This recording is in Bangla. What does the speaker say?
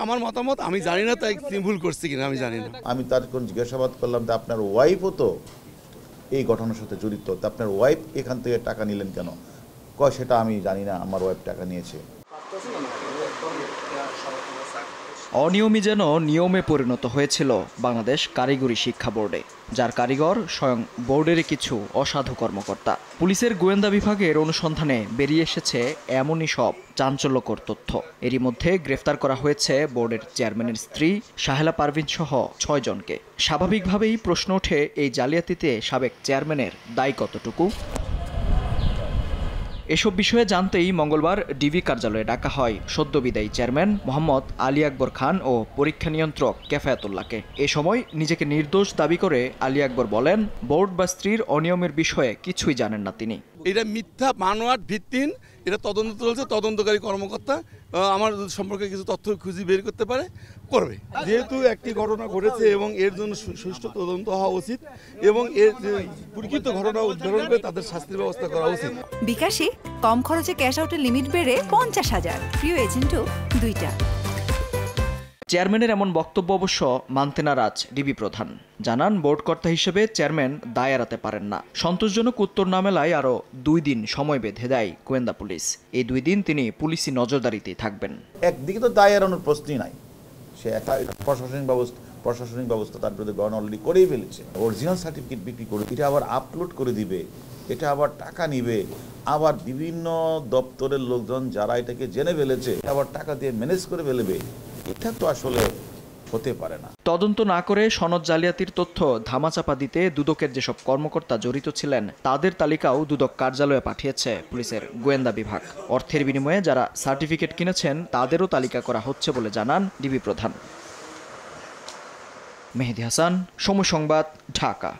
আমার মতামত আমি জানি না, তাই তিনি ভুল করছি কিনা আমি জানি না। আমি তার কোন জিজ্ঞাসাবাদ করলাম যে আপনার ওয়াইফও তো এই ঘটনার সাথে জড়িত, তা আপনার ওয়াইফ এখান থেকে টাকা নিলেন কেন? কয় সেটা আমি জানি না, আমার ওয়াইফ টাকা নিয়েছে। অনিয়মই যেন নিয়মে পরিণত হয়েছিল বাংলাদেশ কারিগরি শিক্ষা বোর্ডে, যার কারিগর স্বয়ং বোর্ডেরই কিছু অসাধু কর্মকর্তা। পুলিশের গোয়েন্দা বিভাগের অনুসন্ধানে বেরিয়ে এসেছে এমনই সব চাঞ্চল্যকর তথ্য। এরই মধ্যে গ্রেফতার করা হয়েছে বোর্ডের চেয়ারম্যানের স্ত্রী শাহেলা পারভিন সহ ৬ জনকে। স্বাভাবিকভাবেই প্রশ্ন ওঠে, এই জালিয়াতিতে সাবেক চেয়ারম্যানের দায় কতটুকু? এসব বিষয়ে জানতেই মঙ্গলবার ডিবি কার্যালয়ে ডাকা হয় সদ্য বিদায়ী চেয়ারম্যান মোহাম্মদ আলী আকবর খান ও পরীক্ষা নিয়ন্ত্রক কেফায়েতুল্লাহকে। এ সময় নিজেকে নির্দোষ দাবি করে আলী আকবর বলেন, বোর্ড বা স্ত্রীর অনিয়মের বিষয়ে কিছুই জানেন না তিনি। এটা মিথ্যা, বানোয়াট, ভিত্তিহীন। এটা তদন্ত চলছে, তদন্তকারী কর্মকর্তা আমার সম্পর্কে কিছু তথ্য খুঁজে বের করতে পারে, করবে। যেহেতু একটি ঘটনা ঘটেছে এবং এর জন্য সুষ্ঠু তদন্ত হওয়া উচিত এবং এর প্রকৃত ঘটনা উদ্ধারণ করে তাদের শাস্তির ব্যবস্থা করা উচিত। বিকাশে কম খরচে ক্যাশ আউটের লিমিট বেড়ে 50,000, প্রিয় এজেন্টও 2টা। চেয়ারম্যানের এমন বক্তব্য অবশ্য মানতে নারাজ ডিবি প্রধান। জানান, বোর্ড কর্তা হিসেবে চেয়ারম্যান দায় এড়াতে পারেন না। সন্তোষজনক উত্তর না মেলায় আরও 2 দিন সময় বেঁধে দেয় গোয়েন্দা পুলিশ। এই 2 দিন তিনি পুলিশি নজরদারিতেই থাকবেন। একদিকে তো দায় এড়ানোর প্রশ্নই নাই, সে একটা প্রশাসনিক ব্যবস্থা তার বিরুদ্ধে গ্রহণ অলরেডি করেই ফেলেছে। অরিজিনাল সার্টিফিকেট বিক্রি করে এটা আবার আপলোড করে দিবে, এটা আবার টাকা নিবে, আবার বিভিন্ন দপ্তরের লোকজন যারা এটাকে জেনে ফেলেছে আবার টাকা দিয়ে ম্যানেজ করে ফেলবে। এটা তো আসলে হতে পারে না। তদন্ত না করে সনদ জালিয়াতির তথ্য ধামাচাপা দিতে দুদকের যেসব কর্মকর্তা জড়িত ছিলেন তাদের তালিকাও দুদক কার্যালয়ে পাঠিয়েছে পুলিশের গোয়েন্দা বিভাগ। অর্থের বিনিময়ে যারা সার্টিফিকেট কিনেছেন তাদেরও তালিকা করা হচ্ছে বলে জানান ডিবি প্রধান। মেহেদী হাসান, সময় সংবাদ, ঢাকা।